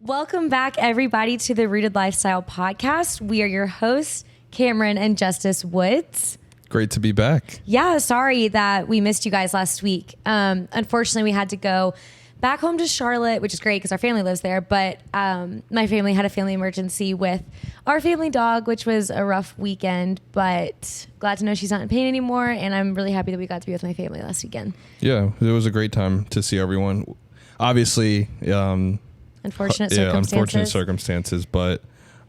Welcome back, everybody, to the Rooted Lifestyle Podcast. We are your hosts, Cameron and Justice Woods. Great to be back. Yeah, sorry that we missed you guys last week. Unfortunately, we had to go back home to Charlotte, which is great because our family lives there. But my family had a family emergency with our family dog, which was a rough weekend. But glad to know she's not in pain anymore. And I'm really happy that we got to be with my family last weekend. Yeah, it was a great time to see everyone. Obviously, unfortunate circumstances, but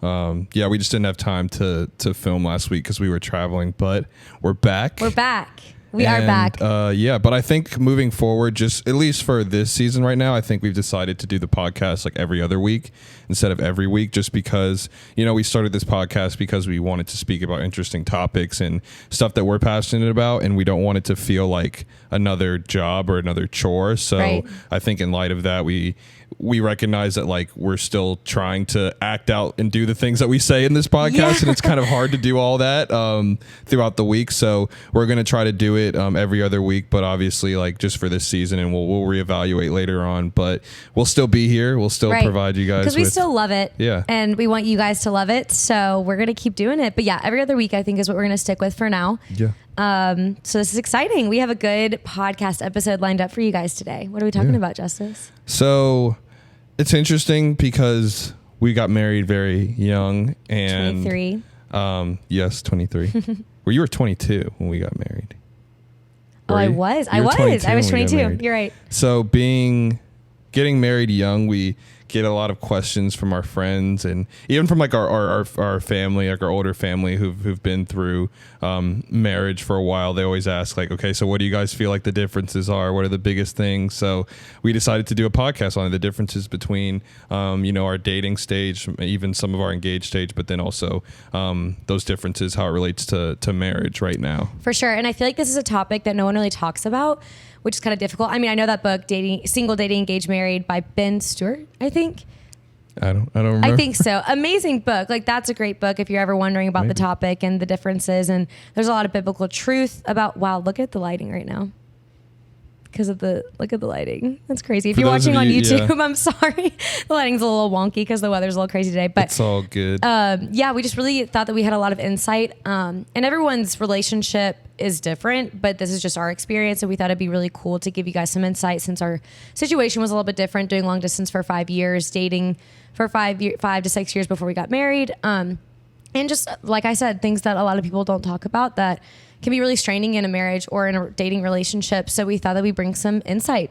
we just didn't have time to film last week because we were traveling, but we're back. We are back. But I think moving forward, just at least for this season right now, I think we've decided to do the podcast like every other week instead of every week, just because, we started this podcast because we wanted to speak about interesting topics and stuff that we're passionate about, and we don't want it to feel like another job or another chore. So right. I think in light of that, we recognize that like we're still trying to act out and do the things that we say in this podcast, and it's kind of hard to do all that throughout the week. So we're going to try to do it every other week, but obviously like just for this season, and we'll reevaluate later on, but we'll still be here. We'll still provide you guys because we still love it. Yeah. And we want you guys to love it. So we're going to keep doing it. But yeah, every other week I think is what we're going to stick with for now. Yeah. So this is exciting. We have a good podcast episode lined up for you guys today. What are we talking about, Justice? So it's interesting because we got married very young and 23. Yes, 23. Well, you were 22 when we got married. I was 22. You're right. So getting married young, we get a lot of questions from our friends and even from like our family, like our older family who've been through marriage for a while. They always ask like, okay, so what do you guys feel like the differences are? What are the biggest things? So we decided to do a podcast on the differences between, our dating stage, even some of our engaged stage, but then also those differences, how it relates to marriage right now. For sure. And I feel like this is a topic that no one really talks about, which is kind of difficult. I mean, I know that book, Single, Dating, Engaged, Married by Ben Stewart, I think. I don't remember. I think so. Amazing book. Like that's a great book if you're ever wondering about the topic and the differences. And there's a lot of biblical truth about, wow, look at the lighting right now. Look at the lighting. That's crazy. If you're watching on YouTube, I'm sorry. The lighting's a little wonky because the weather's a little crazy today. But it's all good. We just really thought that we had a lot of insight. And everyone's relationship is different, but this is just our experience. And we thought it'd be really cool to give you guys some insight since our situation was a little bit different, doing long distance for 5 years, dating for 5 to 6 years before we got married. And just, like I said, things that a lot of people don't talk about that can be really straining in a marriage or in a dating relationship. So we thought that we'd bring some insight,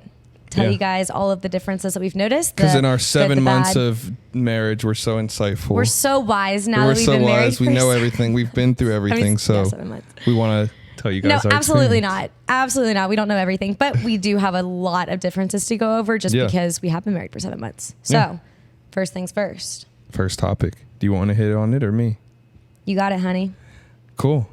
tell you guys all of the differences that we've noticed. Because in our 7 months of marriage, we're so insightful. We're so wise now that we've been married. We know everything. We've been through everything. 7 months. We want to tell you guys our absolutely experience. Absolutely not. We don't know everything, but we do have a lot of differences to go over just because we have been married for 7 months. So first things first. First topic. Do you want to hit on it or me? You got it, honey. Cool.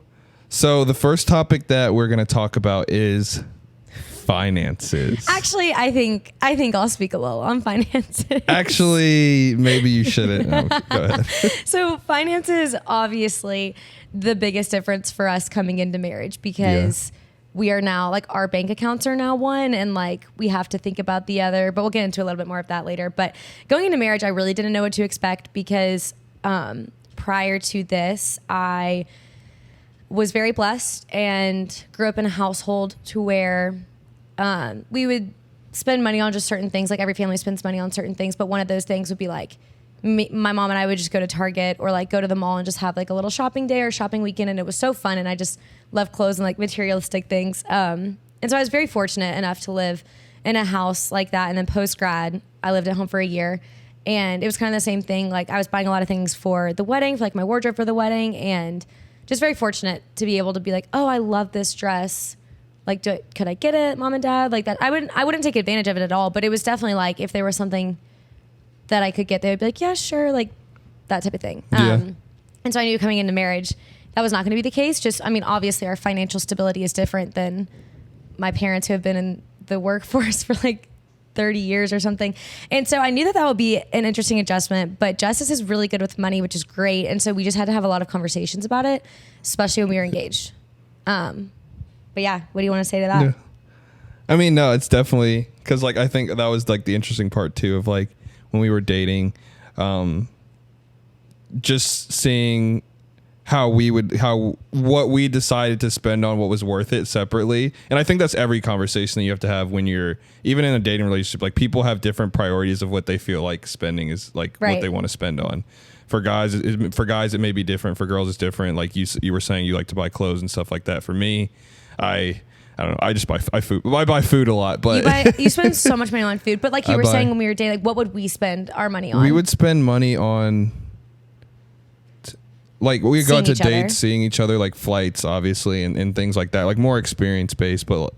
So the first topic that we're going to talk about is finances. Actually, I think I'll speak a little on finances. Actually, maybe you shouldn't. No, go ahead. So finances, obviously, the biggest difference for us coming into marriage because we are now like our bank accounts are now one and like we have to think about the other, but we'll get into a little bit more of that later. But going into marriage, I really didn't know what to expect because prior to this, I was very blessed and grew up in a household to where we would spend money on just certain things. Like every family spends money on certain things, but one of those things would be like my mom and I would just go to Target or like go to the mall and just have like a little shopping day or shopping weekend, and it was so fun. And I just love clothes and like materialistic things. And so I was very fortunate enough to live in a house like that. And then post grad, I lived at home for a year. And it was kind of the same thing. Like I was buying a lot of things for the wedding, for like my wardrobe for the wedding, and just very fortunate to be able to be like, oh, I love this dress. Like, could I get it, mom and dad? Like that. I wouldn't take advantage of it at all. But it was definitely like if there was something that I could get, they would be like, yeah, sure, like that type of thing. And so I knew coming into marriage that was not going to be the case. Just, I mean, obviously our financial stability is different than my parents who have been in the workforce for like 30 years or something. And so I knew that would be an interesting adjustment, but Justice is really good with money, which is great. And so we just had to have a lot of conversations about it, especially when we were engaged. But yeah, what do you want to say to that? Yeah. I mean, no, it's definitely because like I think that was like the interesting part too of like when we were dating, just seeing what we decided to spend on what was worth it separately. And I think that's every conversation that you have to have when you're even in a dating relationship. Like, people have different priorities of what they feel like spending is like, what they want to spend on. For guys, it may be different. For girls, it's different. Like you were saying, you like to buy clothes and stuff like that. For me, I don't know. I just buy food. I buy food a lot, but you spend so much money on food. But like you were saying when we were dating, like, what would we spend our money on? We would spend money on, like, we would go out to dates, seeing each other, like flights, obviously, and things like that. Like, more experience based, but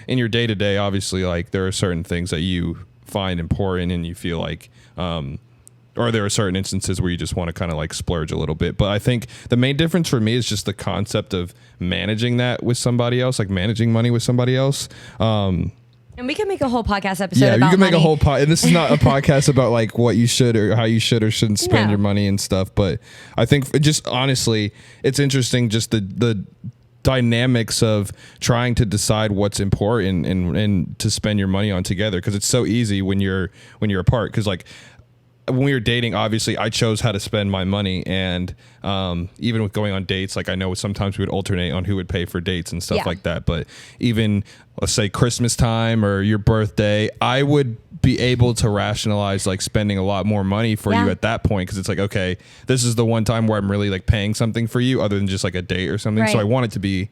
in your day to day, obviously, like, there are certain things that you find important and you feel like, or there are certain instances where you just want to kind of like splurge a little bit. But I think the main difference for me is just the concept of managing that with somebody else, like managing money with somebody else. And we can make a whole podcast episode about you can make money. a whole and this is not a podcast about like what you should or how you should or shouldn't spend your money and stuff. But I think just honestly, it's interesting just the dynamics of trying to decide what's important and to spend your money on together. Cause it's so easy when you're apart. Cause like, when we were dating, obviously I chose how to spend my money, and even with going on dates, like I know sometimes we would alternate on who would pay for dates and stuff like that. But even let's say Christmas time or your birthday, I would be able to rationalize like spending a lot more money for you at that point, because it's like, okay, this is the one time where I'm really like paying something for you other than just like a date or something. So I want it to be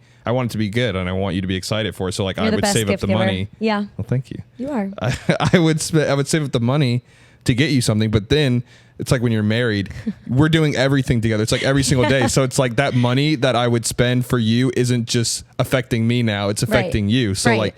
good, and I want you to be excited for it. So like, I would save up the money. Yeah. Well, thank you. You are. I would save up the money to get you something, but then it's like when you're married, we're doing everything together. It's like every single day. So it's like that money that I would spend for you isn't just affecting me now, it's affecting you. So like,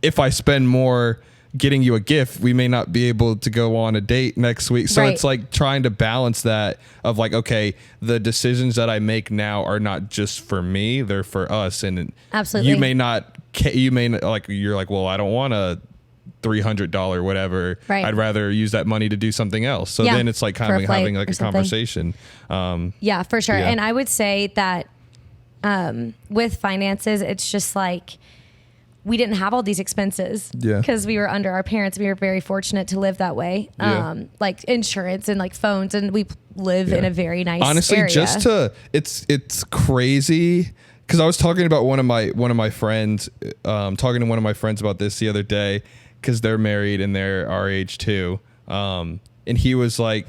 if I spend more getting you a gift, we may not be able to go on a date next week. So it's like trying to balance that of like, okay, the decisions that I make now are not just for me, they're for us. And absolutely, you may not like, you're like, well, I don't want a $300 whatever. I'd rather use that money to do something else. So then it's like kind of having like a conversation. Yeah, for sure. And I would say that with finances, it's just like, we didn't have all these expenses because we were under our parents. We were very fortunate to live that way. Like insurance and like phones, and we live in a very nice area. It's crazy. Cause I was talking about one of my friends, talking to one of my friends about this the other day, cause they're married and they're our age too. And he was like,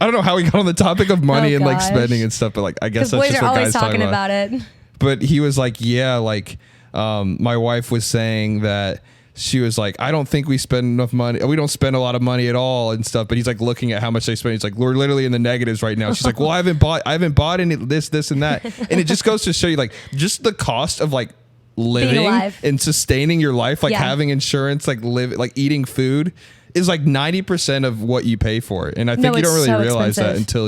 I don't know how we got on the topic of money and like spending and stuff, but like, I guess that's just what guys talking about it. But he was like, my wife was saying that she was like, I don't think we spend enough money. We don't spend a lot of money at all and stuff. But he's like looking at how much they spend. He's like, we're literally in the negatives right now. She's like, well, I haven't bought any this and that. And it just goes to show you like just the cost of like living and sustaining your life, like having insurance, like eating food is like 90% of what you pay for. And I think you don't really realize that until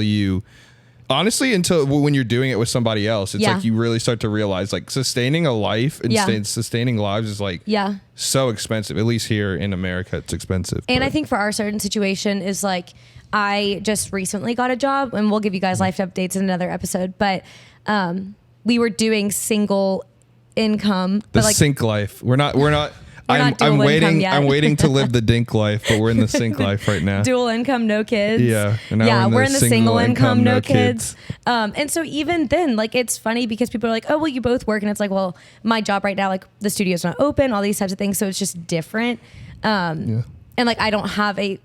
when you're doing it with somebody else. It's like you really start to realize like sustaining a life and sustaining lives is like so expensive. At least here in America, it's expensive. And I think for our certain situation is like, I just recently got a job, and we'll give you guys life updates in another episode. But we were doing single income. The sink life. We're not. I'm waiting to live the dink life, but we're in the sink life right now. Dual income, no kids. Yeah. We're in the single income, no kids. And so even then, like, it's funny because people are like, oh, well, you both work. And it's like, well, my job right now, like the studio's not open, all these types of things. So it's just different. And like, I don't have a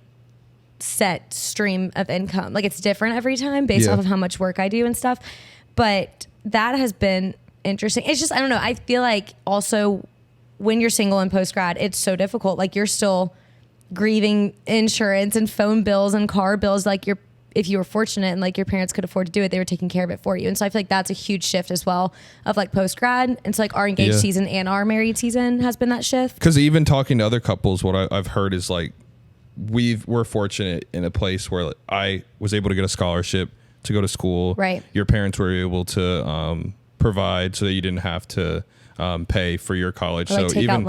set stream of income. Like, it's different every time based off of how much work I do and stuff. But that has been interesting. It's just, I don't know. I feel like also when you're single and post-grad, it's so difficult. Like, you're still grieving insurance and phone bills and car bills. Like, if you were fortunate and like your parents could afford to do it, they were taking care of it for you. And so I feel like that's a huge shift as well of like post-grad. And so like our engaged season and our married season has been that shift. Because even talking to other couples, what I've heard is like, we're fortunate in a place where I was able to get a scholarship to go to school. Right. Your parents were able to provide so that you didn't have to pay for your college. Or like take out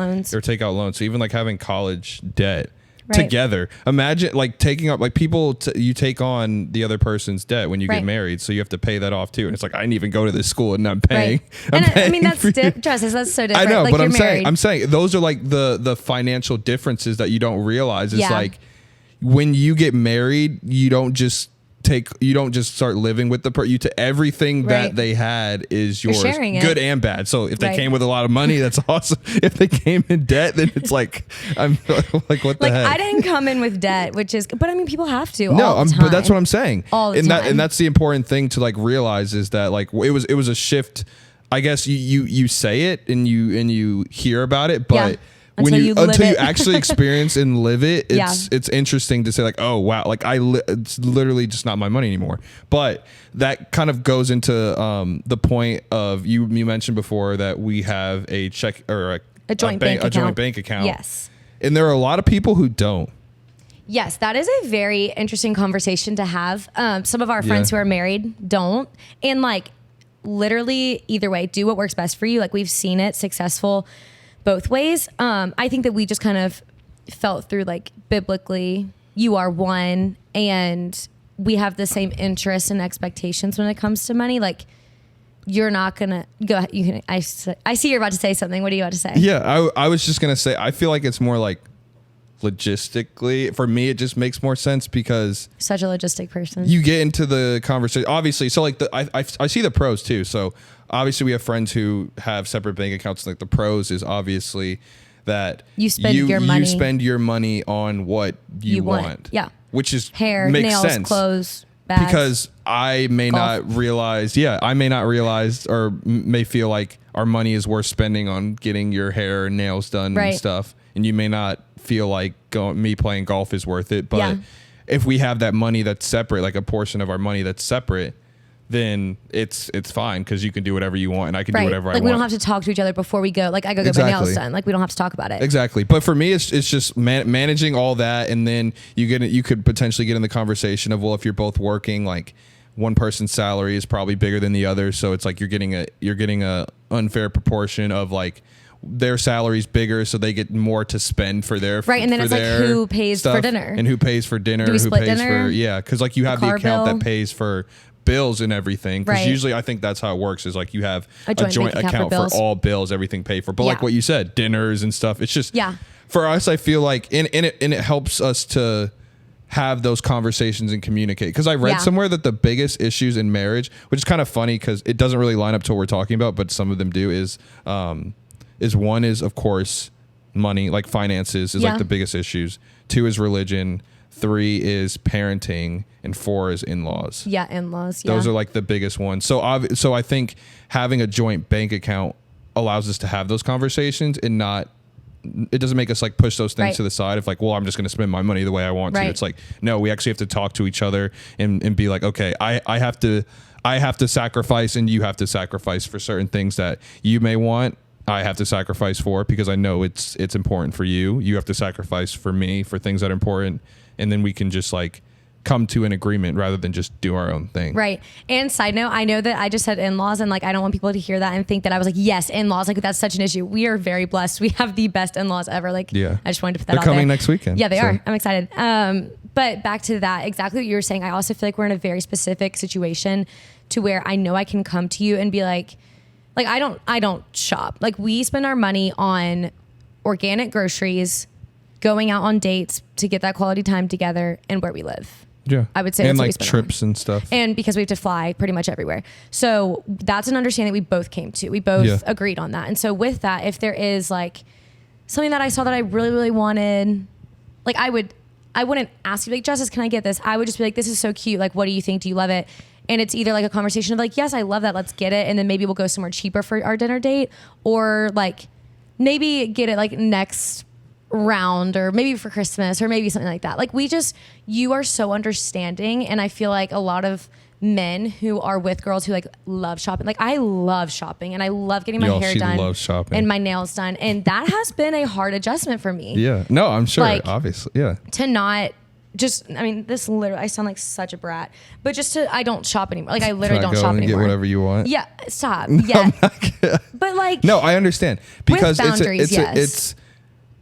loans. So even like having college debt together. Imagine like taking up like you take on the other person's debt when you get married. So you have to pay that off too. And it's like, I didn't even go to this school and I'm paying. I mean, that's Justice. That's so different. I know, like, but I'm saying those are like the financial differences that you don't realize is like, when you get married, you don't just start living with the person. To everything that they had is yours, good and bad. So if they came with a lot of money, that's awesome. If they came in debt, then it's like, I'm like, what the heck? I didn't come in with debt, which is, but I mean, people have to. But that's what I'm saying. All the time. And that's the important thing to like realize is that like it was a shift. I guess you say it and you hear about it, but until you actually experience and live it, it's interesting to say like, oh wow, like it's literally just not my money anymore. But that kind of goes into the point of you mentioned before that we have a check or a joint bank account. Yes, and there are a lot of people who don't. Yes, that is a very interesting conversation to have. Some of our friends who are married don't, and like literally either way, do what works best for you. Like we've seen it successful both ways. I think that we just kind of felt through like biblically, you are one and we have the same interests and expectations when it comes to money. Like you're not gonna go. I see you're about to say something. What are you about to say? Yeah, I was just gonna say. I feel like it's more like logistically for me. It just makes more sense because such a logistic person. You get into the conversation, obviously. So like I see the pros too. So obviously we have friends who have separate bank accounts. Like the pros is obviously that you spend your money on what you want. Yeah, which is hair, makes nails, sense. Clothes. Bags, because I may not realize or may feel like our money is worth spending on getting your hair and nails done and stuff. And you may not feel like me playing golf is worth it. But if we have that money that's separate, like a portion of our money that's separate, then it's fine because you can do whatever you want and I can do whatever I want. Like we don't have to talk to each other before we go. Like I go get my nails done. Like we don't have to talk about it. Exactly. But for me, it's just managing all that, and then you could potentially get in the conversation of, well, if you're both working, like one person's salary is probably bigger than the other, so it's like you're getting a unfair proportion of like their salary's bigger, so they get more to spend for their and then it's like who pays for dinner and who pays for dinner, who pays dinner? For because like you have the account that pays for bills and everything, because usually I think that's how it works is like you have a joint account for all bills, everything paid for, but like what you said, dinners and stuff, it's just for us, I feel like it helps us to have those conversations and communicate, because I read somewhere that the biggest issues in marriage, which is kind of funny because it doesn't really line up to what we're talking about, but some of them do, is one is of course money, like finances is like the biggest issues. 2 is religion. 3 is parenting, and 4 is in-laws. Yeah, in-laws. Those are like the biggest ones. So I think having a joint bank account allows us to have those conversations and it doesn't make us like push those things to the side of like, well, I'm just going to spend my money the way I want to. It's like, no, we actually have to talk to each other and be like, okay, I have to sacrifice and you have to sacrifice for certain things that you may want. I have to sacrifice for, because I know it's important for you. You have to sacrifice for me for things that are important. And then we can just like come to an agreement rather than just do our own thing. Right. And side note, I know that I just said in-laws and like, I don't want people to hear that and think that I was like, yes, in-laws, like that's such an issue. We are very blessed. We have the best in-laws ever. Like, I just wanted to put that out there. They're coming next weekend. Yeah, they are. I'm excited. But back to that, exactly what you were saying. I also feel like we're in a very specific situation to where I know I can come to you and be like I don't shop. Like we spend our money on organic groceries, going out on dates to get that quality time together, and where we live. Yeah. I would say and that's like trips and stuff. And because we have to fly pretty much everywhere. So that's an understanding that we both came to. We both agreed on that. And so with that, if there is like something that I saw that I really, really wanted, like I wouldn't ask you like, Justice, can I get this? I would just be like, this is so cute. Like, what do you think? Do you love it? And it's either like a conversation of like, yes, I love that. Let's get it. And then maybe we'll go somewhere cheaper for our dinner date, or like maybe get it like next round, or maybe for Christmas, or maybe something like that. Like you are so understanding. And I feel like a lot of men who are with girls who like love shopping, like I love shopping and I love getting my hair done loves shopping. And my nails done. And that has been a hard adjustment for me. Yeah. No, I'm sure. Like, obviously. Yeah. To not just, I mean, this literally, I sound like such a brat, but I don't shop anymore. Like I literally don't shop anymore. Get whatever you want. Yeah. Stop. Yeah. But like, no, I understand, because with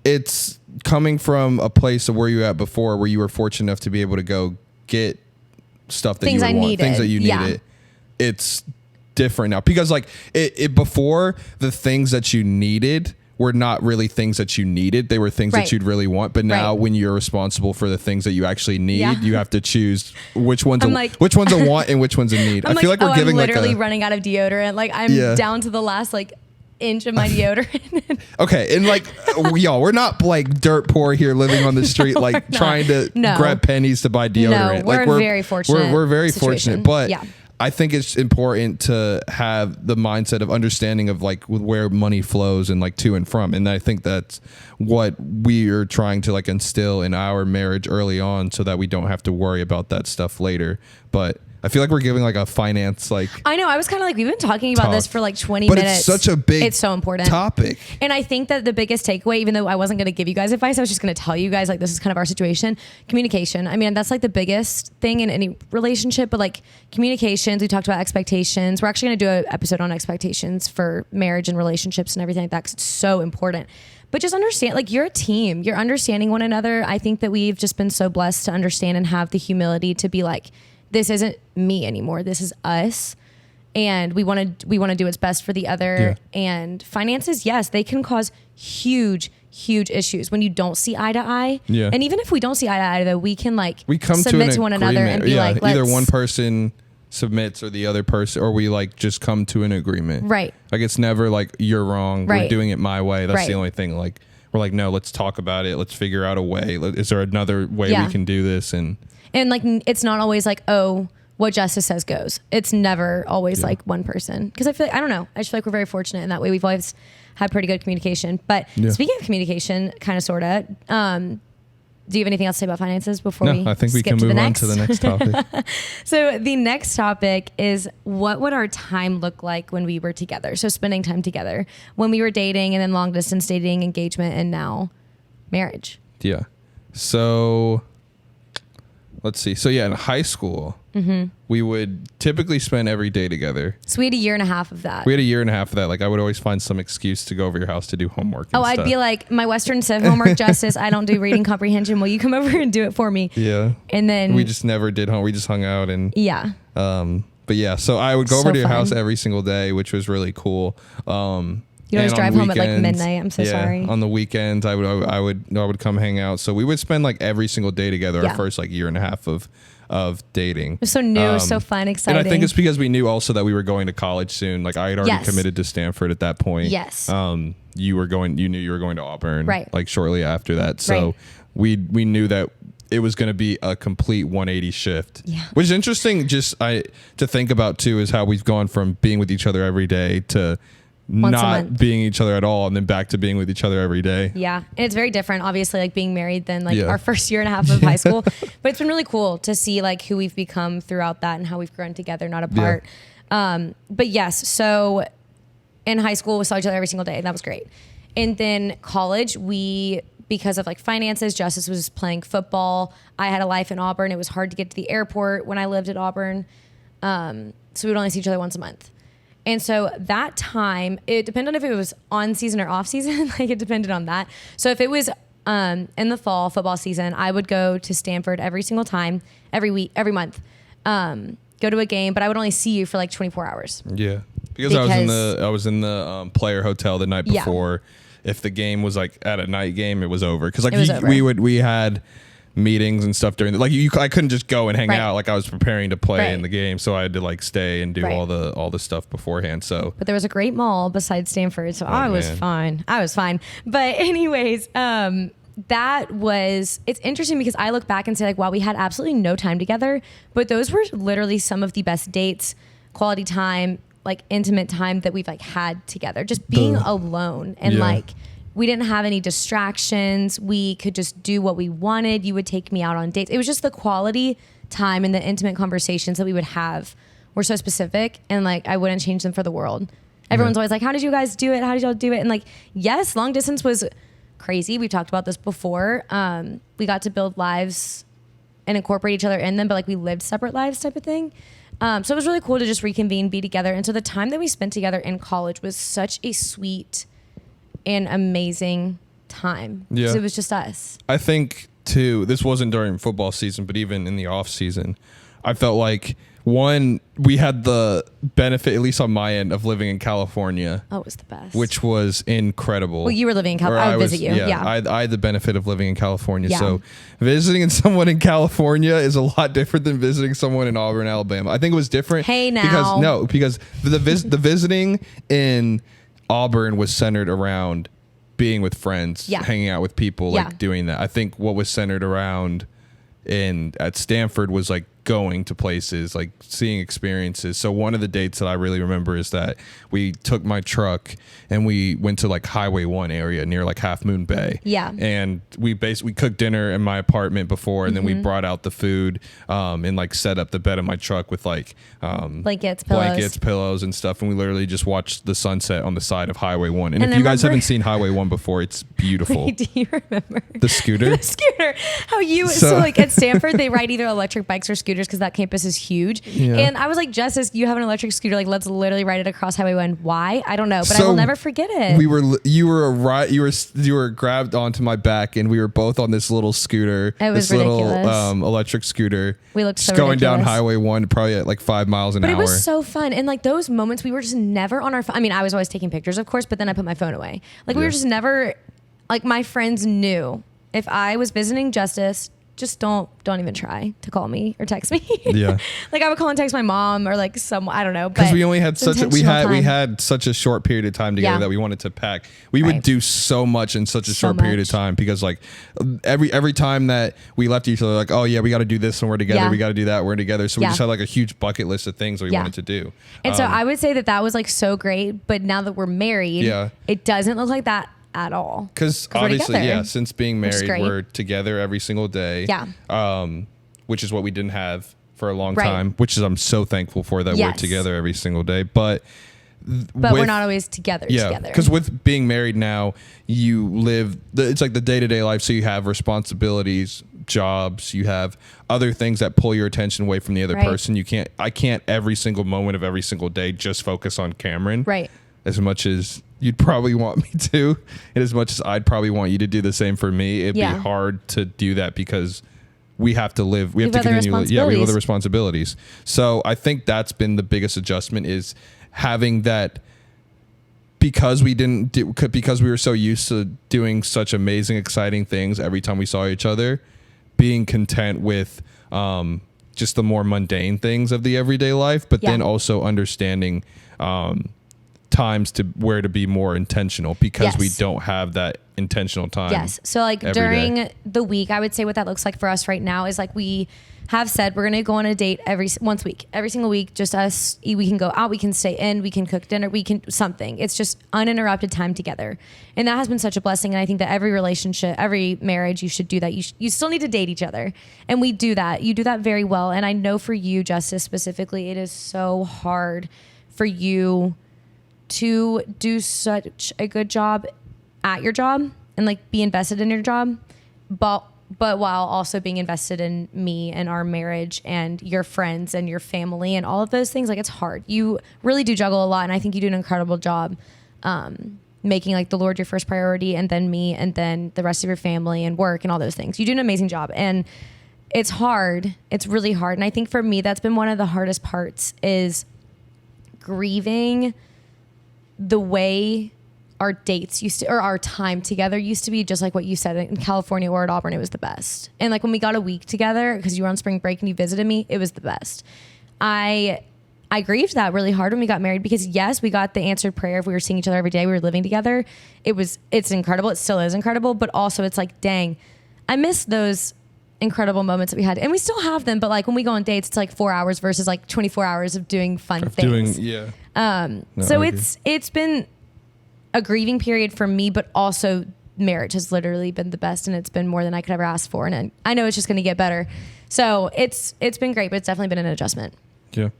it's coming from a place of where you were at before, where you were fortunate enough to be able to go get stuff that things you want, things that you needed. It's different now, because like it before, the things that you needed were not really things that you needed. They were things Right. that you'd really want. But now when you're responsible for the things that you actually need, you have to choose which one's which one's a want and which one's a need. I'm I feel like we're giving I'm literally like running out of deodorant. Like I'm down to the last like inch of my deodorant. Okay, and like y'all, we're not like dirt poor here living on the street, like trying to grab pennies to buy deodorant. No, we're like very fortunate. We're very situation. fortunate, but I think it's important to have the mindset of understanding of like where money flows and like to and from. And I think that's what we are trying to like instill in our marriage early on so that we don't have to worry about that stuff later. But I feel like we're giving like a finance like I know. I was kind of like, we've been talking about this for like 20 but minutes. It's such a big it's so important topic. And I think that the biggest takeaway, even though I wasn't going to give you guys advice, I was just going to tell you guys like this is kind of our situation. Communication. I mean, that's like the biggest thing in any relationship, but like communications, we talked about expectations. We're actually going to do an episode on expectations for marriage and relationships and everything like that because it's so important. But just understand, like you're a team. You're understanding one another. I think that we've just been so blessed to understand and have the humility to be like, this isn't me anymore. This is us. And we want to do what's best for the other. Yeah. And finances, yes, they can cause huge issues when you don't see eye to eye. Yeah. And even if we don't see eye to eye, though, we can like submit to one another and be like, either one person submits or the other person, or we like just come to an agreement. Right. Like it's never like you're wrong. Right. We're doing it my way. That's the only thing. Like we're like, no, let's talk about it. Let's figure out a way. Is there another way we can do this? And like, it's not always like, oh, what Justice says goes. It's never always like one person. Because I feel like, I don't know. I just feel like we're very fortunate in that way. We've always had pretty good communication. But speaking of communication, kind of, sort of, do you have anything else to say about finances before we I think we can move on to the next topic. So the next topic is, what would our time look like when we were together? So spending time together when we were dating, and then long distance dating, engagement, and now marriage. Yeah. So let's see. So yeah, in high school, we would typically spend every day together. So we had a year and a half of that. We had a year and a half of that. Like I would always find some excuse to go over your house to do homework. And I'd be like, my Western Civ homework, Justice, I don't do reading comprehension. Will you come over and do it for me? Yeah. And then we just never did home. We just hung out and but yeah, so I would go over to your house every single day, which was really cool. You always drive home at like midnight. I'm so sorry. On the weekends, I would come hang out. So we would spend like every single day together. Our first like year and a half of dating. It was so new, so fun, exciting. And I think it's because we knew also that we were going to college soon. Like I had already committed to Stanford at that point. Yes. You knew you were going to Auburn. Right. Like shortly after that. So we knew that it was going to be a complete 180 shift. Yeah. Which is interesting to think about too, is how we've gone from being with each other every day to not being each other at all, and then back to being with each other every day. Yeah. And it's very different, obviously, like being married than like our first year and a half of high school. But it's been really cool to see like who we've become throughout that and how we've grown together, not apart. But yes, so in high school we saw each other every single day, and that was great. And then college, because of like finances, Justice was playing football. I had a life in Auburn. It was hard to get to the airport when I lived at Auburn. So we would only see each other once a month. And so that time, it depended on if it was on season or off season. Like it depended on that. So if it was in the fall football season, I would go to Stanford every single time, every week, every month, go to a game, but I would only see you for like 24 hours. Yeah. Because I was in the player hotel the night before. If the game was like at a night game, it was over. Because like we had meetings and stuff during I couldn't just go and hang out. Like I was preparing to play in the game, so I had to like stay and do all the stuff beforehand. So but there was a great mall besides Stanford, so I was fine. But anyways, it's interesting because I look back and say like, wow, we had absolutely no time together, but those were literally some of the best dates, quality time, like intimate time that we've like had together, just being alone. And like we didn't have any distractions. We could just do what we wanted. You would take me out on dates. It was just the quality time and the intimate conversations that we would have were so specific, and like I wouldn't change them for the world. Everyone's always like, how did you guys do it? How did y'all do it? And like, yes, long distance was crazy. We've talked about this before. We got to build lives and incorporate each other in them, but like we lived separate lives type of thing. So it was really cool to just reconvene, be together. And so the time that we spent together in college was such a sweet and amazing time. Yeah. Because it was just us. I think too, this wasn't during football season, but even in the off season, I felt like one, we had the benefit, at least on my end, of living in California. Oh, it was the best. Which was incredible. Well, you were living in California. I would visit you. Yeah. I had the benefit of living in California. Yeah. So visiting someone in California is a lot different than visiting someone in Auburn, Alabama. I think it was different. Hey, now. Because the visiting in Auburn was centered around being with friends, hanging out with people, like doing that. I think what was centered around at Stanford was like going to places, like seeing experiences. So one of the dates that I really remember is that we took my truck and we went to like Highway 1 area near like Half Moon Bay. Yeah. And we cooked dinner in my apartment before, and then we brought out the food and like set up the bed of my truck with like blankets, pillows and stuff. And we literally just watched the sunset on the side of Highway 1. And if you guys haven't seen Highway 1 before, it's beautiful. Wait, do you remember the scooter? The scooter. How so like at Stanford they ride either electric bikes or scooters because that campus is huge. Yeah. And I was like, Justice, you have an electric scooter. Like, let's literally ride it across Highway 1. Why? I don't know, but I will never forget it. You were grabbed onto my back, and we were both on this little scooter. It was this ridiculous. Little electric scooter. We looked so going ridiculous. down Highway 1, probably at like 5 miles an hour. But it was so fun, and like those moments, we were just never on our phone. I mean, I was always taking pictures, of course, but then I put my phone away. Like we were just never. Like my friends knew if I was visiting Justice, just don't even try to call me or text me. Yeah. Like I would call and text my mom or like I don't know. Because we only had we had such a short period of time together that we wanted to pack. We would do so much in such a short period of time, because like every time that we left each other, like, oh yeah, we got to do this when we're together. We got to do that when we're together. So we just had like a huge bucket list of things that we wanted to do. And so I would say that was like so great. But now that we're married, it doesn't look like that at all. Because obviously, since being married, we're together every single day. Yeah. Which is what we didn't have for a long time, which is I'm so thankful for that we're together every single day. But we're not always together. Because with being married now, you live, it's like the day-to-day life. So you have responsibilities, jobs, you have other things that pull your attention away from the other person. I can't every single moment of every single day just focus on Cameron. Right. As much as you'd probably want me to, and as much as I'd probably want you to do the same for me, it'd be hard to do that because we have to live. We have to continue. We have other responsibilities. So I think that's been the biggest adjustment, is having that, because we were so used to doing such amazing, exciting things every time we saw each other, being content with just the more mundane things of the everyday life, but then also understanding times to where to be more intentional, because we don't have that intentional time. Yes. So like during the week, I would say what that looks like for us right now is like we have said we're going to go on a date once a week, every single week, just us. We can go out, we can stay in, we can cook dinner, we can something. It's just uninterrupted time together. And that has been such a blessing. And I think that every relationship, every marriage, you should do that. You still need to date each other. And we do that. You do that very well. And I know for you, Justice, specifically, it is so hard for you to do such a good job at your job and like be invested in your job, but while also being invested in me and our marriage and your friends and your family and all of those things. Like it's hard. You really do juggle a lot, and I think you do an incredible job making like the Lord your first priority, and then me, and then the rest of your family and work and all those things. You do an amazing job, and it's hard. It's really hard. And I think for me, that's been one of the hardest parts, is grieving the way our dates used to, or our time together used to be, just like what you said, in California or at Auburn, it was the best. And like when we got a week together, because you were on spring break and you visited me, it was the best. I grieved that really hard when we got married, because yes, we got the answered prayer. If we were seeing each other every day, we were living together. It's incredible. It still is incredible. But also it's like, dang, I miss those incredible moments that we had, and we still have them. But like when we go on dates, it's like 4 hours versus like 24 hours of doing fun things. So it's been a grieving period for me, but also marriage has literally been the best, and it's been more than I could ever ask for. And I know it's just going to get better. So it's been great, but it's definitely been an adjustment. Yeah,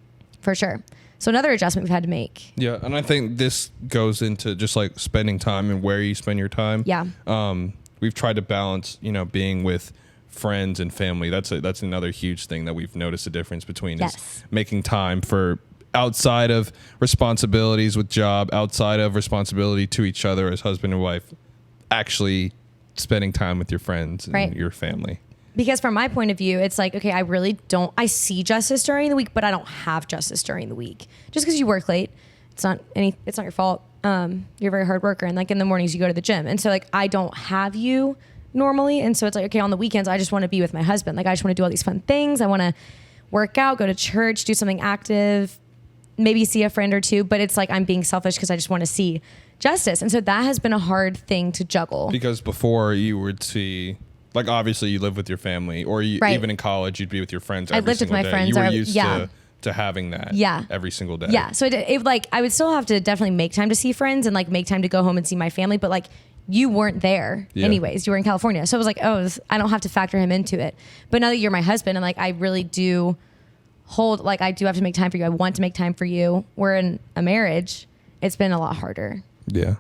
for sure. So another adjustment we've had to make. Yeah. And I think this goes into just like spending time and where you spend your time. Yeah. We've tried to balance, being with friends and family. That's another huge thing that we've noticed a difference between, is making time for outside of responsibilities with job, outside of responsibility to each other as husband and wife, actually spending time with your friends and your family. Because from my point of view, it's like, okay, I see justice during the week, but I don't have justice during the week. Just because you work late, it's not your fault. You're a very hard worker. And like in the mornings you go to the gym. And so like, I don't have you normally. And so it's like, okay, on the weekends, I just want to be with my husband. Like I just want to do all these fun things. I want to work out, go to church, do something active, maybe see a friend or two. But it's like, I'm being selfish because I just want to see justice. And so that has been a hard thing to juggle. Because before you would see, like obviously you live with your family, or even in college you'd be with your friends every single day. I lived with my friends. You were used to having that every single day. Yeah. So it like I would still have to definitely make time to see friends and like make time to go home and see my family. But like you weren't there anyways. You were in California. So it was like, I don't have to factor him into it. But now that you're my husband and like I really do I do have to make time for you. I want to make time for you. We're in a marriage. It's been a lot harder. Yeah.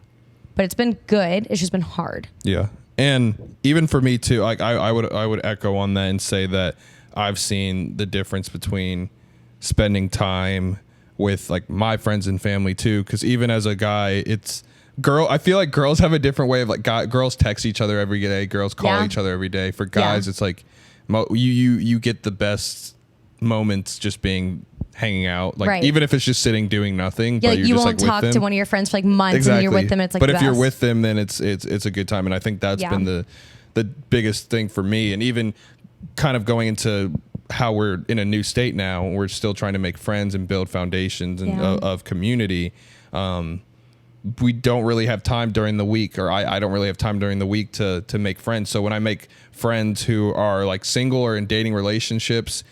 But it's been good. It's just been hard. Yeah. And even for me too, like I would echo on that and say that I've seen the difference between spending time with like my friends and family too. Cause even as a guy, I feel like girls have a different way of like girls text each other every day. Girls call each other every day. For guys, it's like you get the best moments just hanging out, like even if it's just sitting doing nothing. Yeah, but you won't talk to one of your friends for like months, and you're with them. It's like, but if you're with them, then it's a good time, and I think that's been the biggest thing for me. And even kind of going into how we're in a new state now, we're still trying to make friends and build foundations and of community. We don't really have time during the week, or I don't really have time during the week to make friends. So when I make friends who are like single or in dating relationships,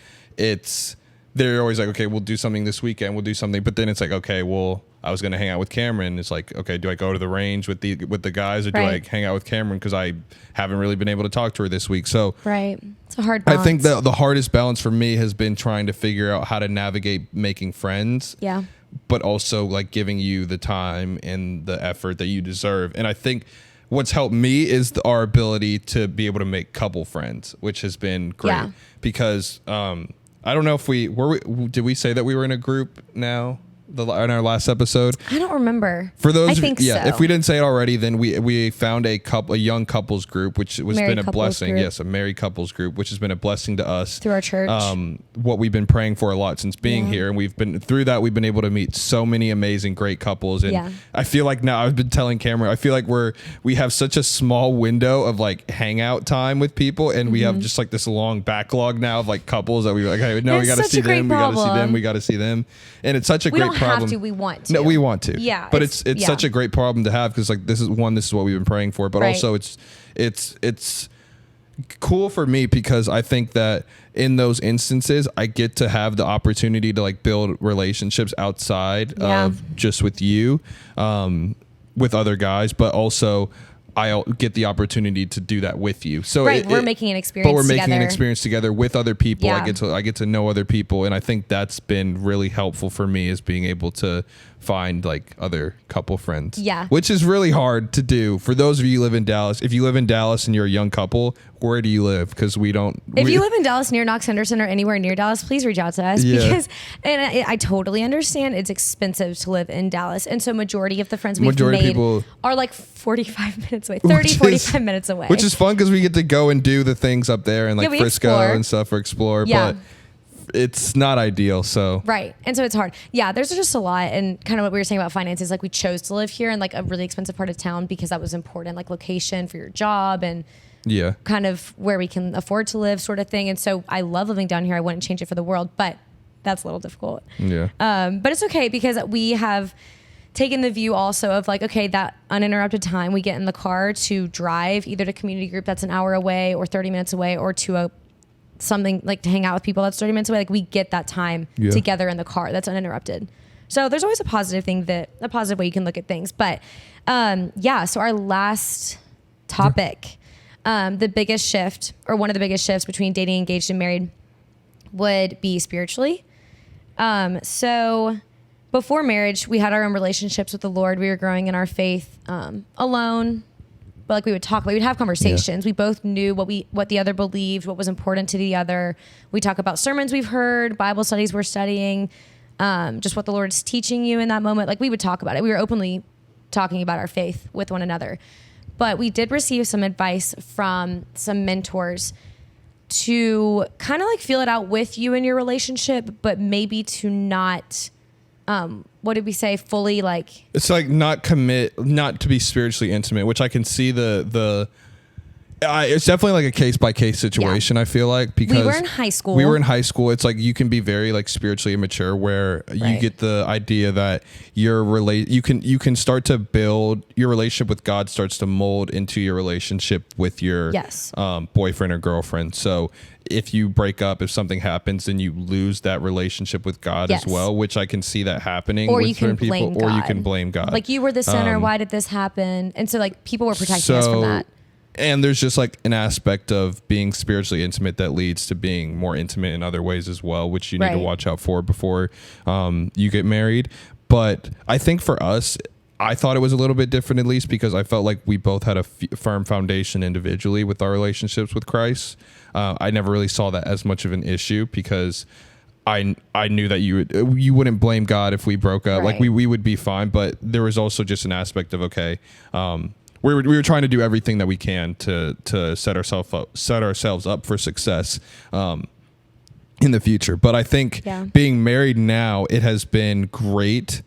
they're always like, okay, we'll do something this weekend. We'll do something. But then it's like, okay, well, I was going to hang out with Cameron. It's like, okay, do I go to the range with the guys, or do I hang out with Cameron? Because I haven't really been able to talk to her this week. So it's a hard balance. I think the hardest balance for me has been trying to figure out how to navigate making friends. Yeah. But also like giving you the time and the effort that you deserve. And I think what's helped me is our ability to be able to make couple friends, which has been great because, I don't know if did we say that we were in a group now in our last episode? I don't remember. For those, I think so. If we didn't say it already, then we found a young couples group, which has been a blessing. Group. Yes, a married couples group, which has been a blessing to us through our church. What we've been praying for a lot since being here, and we've been through that. We've been able to meet so many amazing, great couples, and I feel like now I've been telling Cameron, I feel like we have such a small window of like hangout time with people, and we have just like this long backlog now of like couples that we like. Hey, no, we got to see them. We got to see them. We got to see them, and it's such a great problem. We don't have to. We want to. No, we want to. Yeah. But it's such a great problem to have because like this is what we've been praying for. But also it's cool for me because I think that in those instances I get to have the opportunity to like build relationships outside of just with you, with other guys, but also I'll get the opportunity to do that with you. So we're making an experience together. But we're making an experience together with other people. I get to know other people, and I think that's been really helpful for me is being able to find like other couple friends. Yeah. Which is really hard to do. For those of you who live in Dallas, if you live in Dallas and you're a young couple, where do you live? Because we don't. If you live in Dallas near Knox Henderson or anywhere near Dallas, please reach out to us because, and I totally understand it's expensive to live in Dallas. And so majority of the friends we've made are like 45 minutes away, 45 minutes away. Which is fun because we get to go and do the things up there and like Frisco and stuff or explore. Yeah. But it's not ideal. So and so it's hard. There's just a lot, and kind of what we were saying about finances, like we chose to live here in like a really expensive part of town because that was important, like location for your job and kind of where we can afford to live sort of thing. And so I love living down here. I wouldn't change it for the world, but that's a little difficult. But it's okay because we have taken the view also of like, okay, that uninterrupted time we get in the car to drive either to community group that's an hour away or 30 minutes away, or to something like to hang out with people that's 30 minutes away. Like we get that time together in the car that's uninterrupted. So there's always a positive way you can look at things. But so our last topic, the biggest shift, or one of the biggest shifts between dating, engaged, and married would be spiritually. So before marriage, we had our own relationships with the Lord. We were growing in our faith alone. But like we would talk, we would have conversations. We both knew what the other believed, what was important to the other. We talk about sermons we've heard, Bible studies we're studying, just what the Lord's teaching you in that moment. Like we would talk about it. We were openly talking about our faith with one another. But we did receive some advice from some mentors to kind of like feel it out with you in your relationship, but maybe to not, what did we say? Fully like, it's like not to be spiritually intimate, which I can see it's definitely like a case by case situation. I feel like, because we were in high school. It's like you can be very like spiritually immature, where you get the idea that you can start to build your relationship with God, starts to mold into your relationship with your boyfriend or girlfriend. So if you break up, if something happens, then you lose that relationship with God as well, which I can see that happening with certain people. Or you can blame God. Like, you were the sinner. Why did this happen? And so like people were protecting us from that. And there's just like an aspect of being spiritually intimate that leads to being more intimate in other ways as well, which you need to watch out for before you get married. But I think for us, I thought it was a little bit different, at least because I felt like we both had a firm foundation individually with our relationships with Christ. I never really saw that as much of an issue, because I knew that you wouldn't blame God if we broke up. Like we would be fine. But there was also just an aspect of, we were trying to do everything that we can to set ourselves up for success in the future. But I think being married now, it has been great.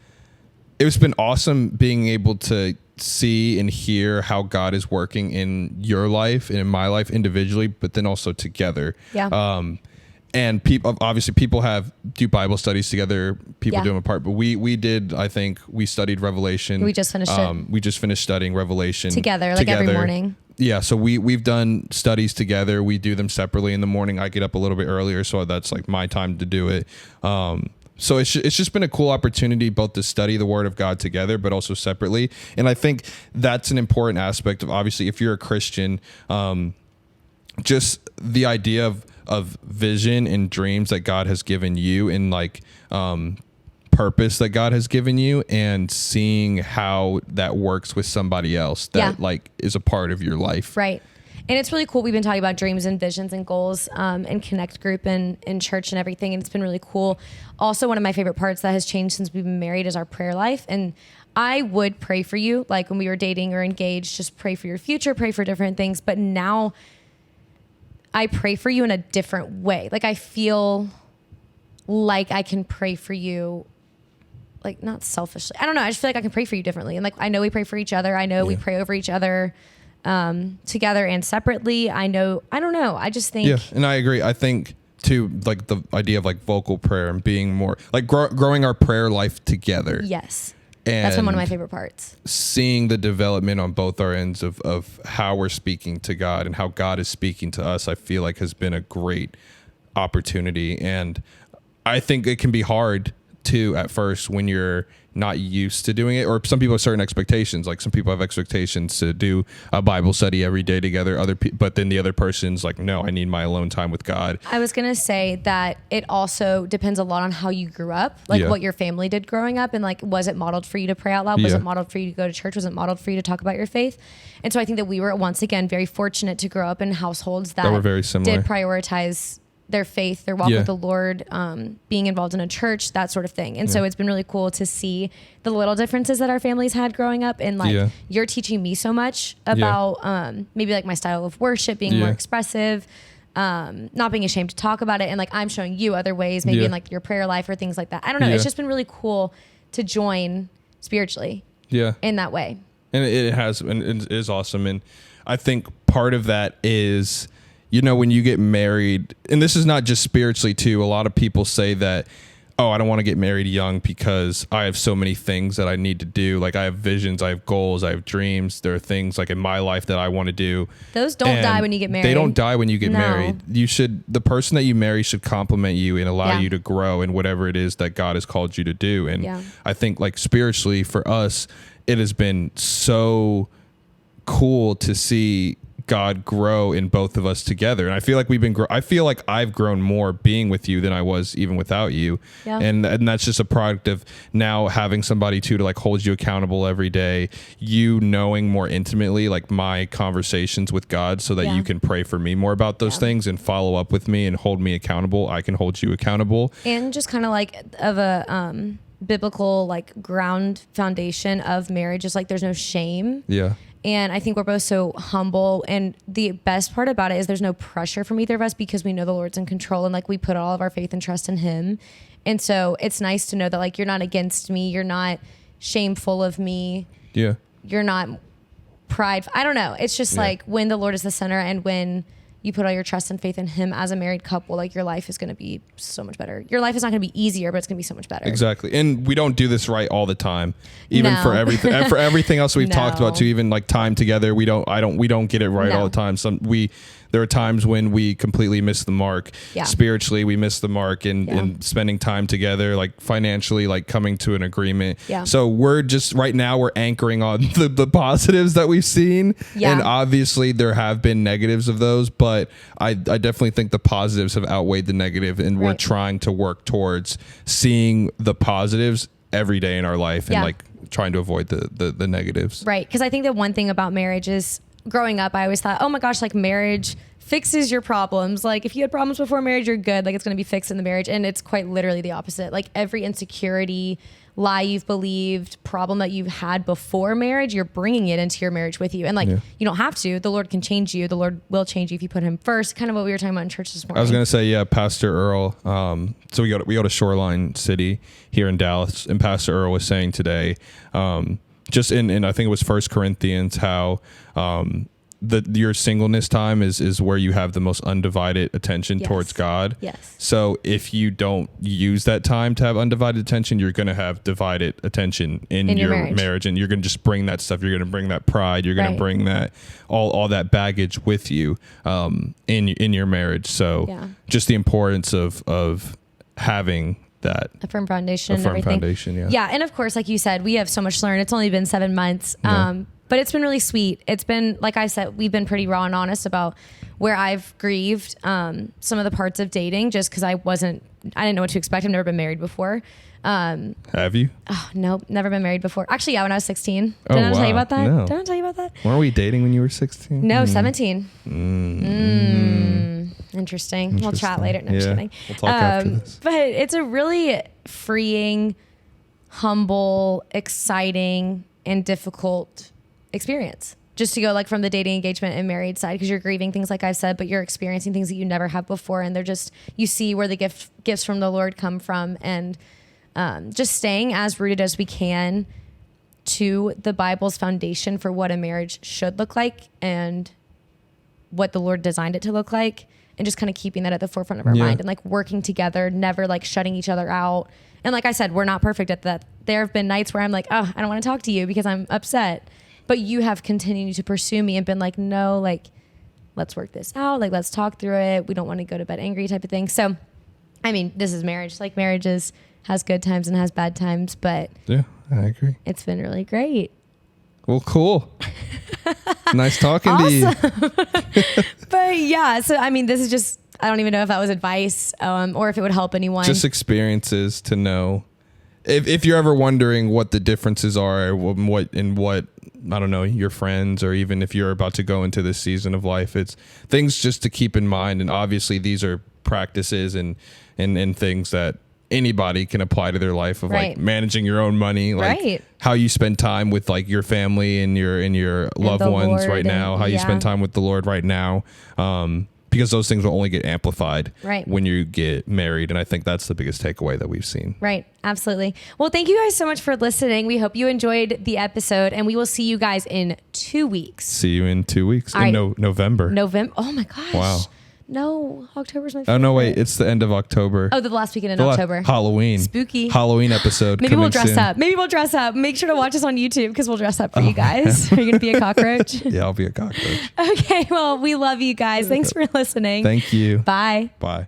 It's been awesome being able to see and hear how God is working in your life and in my life individually, but then also together. And people do Bible studies together. People do them apart, but we did. I think we studied Revelation. We just finished it. We just finished studying Revelation together, like every morning. Yeah, so we've done studies together. We do them separately in the morning. I get up a little bit earlier, so that's like my time to do it. So it's just been a cool opportunity both to study the Word of God together, but also separately. And I think that's an important aspect of, obviously, if you're a Christian, just the idea of vision and dreams that God has given you, and like purpose that God has given you, and seeing how that works with somebody else that like is a part of your life. Right. And it's really cool. We've been talking about dreams and visions and goals and Connect group and in church and everything. And it's been really cool. Also, one of my favorite parts that has changed since we've been married is our prayer life. And I would pray for you, like when we were dating or engaged, just pray for your future, pray for different things. But now I pray for you in a different way. Like, I feel like I can pray for you, like, not selfishly. I don't know. I just feel like I can pray for you differently. And like, I know we pray for each other. I know we pray over each other together and separately. I don't know. I just think. Yeah. And I agree. I think too, like the idea of like vocal prayer and being more like growing our prayer life together. Yes. And that's been one of my favorite parts. Seeing the development on both our ends of how we're speaking to God and how God is speaking to us, I feel like has been a great opportunity. And I think it can be hard too at first when you're not used to doing it, or some people have certain expectations. Like some people have expectations to do a Bible study every day together. But then the other person's like, no, I need my alone time with God. I was going to say that it also depends a lot on how you grew up, like what your family did growing up. And like, was it modeled for you to pray out loud? Was it modeled for you to go to church? Was it modeled for you to talk about your faith? And so I think that we were, once again, very fortunate to grow up in households that were very similar. Did prioritize their faith, their walk with the Lord, being involved in a church, that sort of thing. And so it's been really cool to see the little differences that our families had growing up. And like, you're teaching me so much about maybe like my style of worship, being more expressive, not being ashamed to talk about it. And like, I'm showing you other ways, maybe in like your prayer life or things like that. I don't know. It's just been really cool to join spiritually in that way. And it has, and it is awesome. And I think part of that is, you know, when you get married, and this is not just spiritually too, a lot of people say that, oh, I don't want to get married young because I have so many things that I need to do. Like I have visions, I have goals, I have dreams. There are things like in my life that I want to do. Those don't die when you get married. They don't die when you get married. The person that you marry should complement you and allow you to grow in whatever it is that God has called you to do. And I think like spiritually for us, it has been so cool to see God grow in both of us together. And I feel like I feel like I've grown more being with you than I was even without you. Yeah. And that's just a product of now having somebody to like hold you accountable every day, you knowing more intimately like my conversations with God so that you can pray for me more about those things and follow up with me and hold me accountable. I can hold you accountable. And just kind of like of a biblical like ground foundation of marriage is like there's no shame. Yeah. And I think we're both so humble. And the best part about it is there's no pressure from either of us because we know the Lord's in control and like we put all of our faith and trust in him. And so it's nice to know that like you're not against me. You're not shameful of me. Yeah. You're not prideful. I don't know. It's just like when the Lord is the center and when you put all your trust and faith in him as a married couple, like your life is going to be so much better. Your life is not going to be easier, but it's going to be so much better. Exactly. And we don't do this right all the time, even No. for everything, and for everything else we've talked about No. too, even like time together. We don't get it right No. all the time. There are times when we completely miss the mark. Yeah. Spiritually, we miss the mark and spending time together, like financially, like coming to an agreement. Yeah. So we're just right now we're anchoring on the positives that we've seen. Yeah. And obviously there have been negatives of those, but I definitely think the positives have outweighed the negative, and we're Right. trying to work towards seeing the positives every day in our life and like trying to avoid the negatives. Right. Because I think that one thing about marriage is growing up, I always thought, oh my gosh, like marriage fixes your problems. Like if you had problems before marriage, you're good. Like it's going to be fixed in the marriage. And it's quite literally the opposite. Like every insecurity, lie you've believed, problem that you've had before marriage, you're bringing it into your marriage with you. And like, you don't have to. The Lord can change you. The Lord will change you if you put him first. Kind of what we were talking about in church this morning. I was going to say, Pastor Earl. So we go to Shoreline City here in Dallas, and Pastor Earl was saying today, just in I think it was 1 Corinthians, how your singleness time is where you have the most undivided attention towards God. Yes. So if you don't use that time to have undivided attention, you're going to have divided attention in your marriage, and you're going to just bring that stuff. You're going to bring that pride. You're going to bring that all that baggage with you in your marriage. So just the importance of having that a firm foundation a firm and everything. foundation. Yeah. And of course, like you said, we have so much to learn. It's only been 7 months. But it's been really sweet. It's been, like I said, we've been pretty raw and honest about where I've grieved some of the parts of dating just because I didn't know what to expect. I've never been married before. Have you? Oh, nope. Never been married before. Actually, when I was 16. Did I tell you about that? No. Did I tell you about that? Weren't we dating when you were 16? No, 17. Interesting. We'll chat later. No, I'm just kidding. We'll talk after this. But it's a really freeing, humble, exciting, and difficult experience just to go like from the dating, engagement, and married side, because you're grieving things like I've said, but you're experiencing things that you never have before, and they're just, you see where the gifts from the Lord come from, and just staying as rooted as we can to the Bible's foundation for what a marriage should look like and what the Lord designed it to look like, and just kind of keeping that at the forefront of our mind and like working together, never like shutting each other out. And like I said, we're not perfect at that. There have been nights where I'm like, oh, I don't want to talk to you because I'm upset. But you have continued to pursue me and been like, no, like, let's work this out. Like, let's talk through it. We don't want to go to bed angry type of thing. So, I mean, this is marriage. Like, marriage has good times and has bad times, but yeah, I agree. It's been really great. Well, cool. Nice talking to you. But yeah, so I mean, this is just, I don't even know if that was advice or if it would help anyone. Just experiences to know. If you're ever wondering what the differences are, what I don't know, your friends, or even if you're about to go into this season of life, it's things just to keep in mind. And obviously these are practices and things that anybody can apply to their life of like managing your own money, like how you spend time with like your family and your loved ones Lord right now, how you spend time with the Lord right now. Because those things will only get amplified when you get married. And I think that's the biggest takeaway that we've seen. Right. Absolutely. Well, thank you guys so much for listening. We hope you enjoyed the episode, and we will see you guys in 2 weeks. See you in 2 weeks. In November. Oh my gosh. Wow. No, October's my favorite. Oh, no, wait. It's the end of October. Oh, the last weekend in October. Halloween. Spooky. Halloween episode. Maybe we'll dress up. Maybe we'll dress up. Make sure to watch us on YouTube because we'll dress up for you guys. Are you going to be a cockroach? Yeah, I'll be a cockroach. Okay. Well, we love you guys. Thanks for listening. Thank you. Bye. Bye.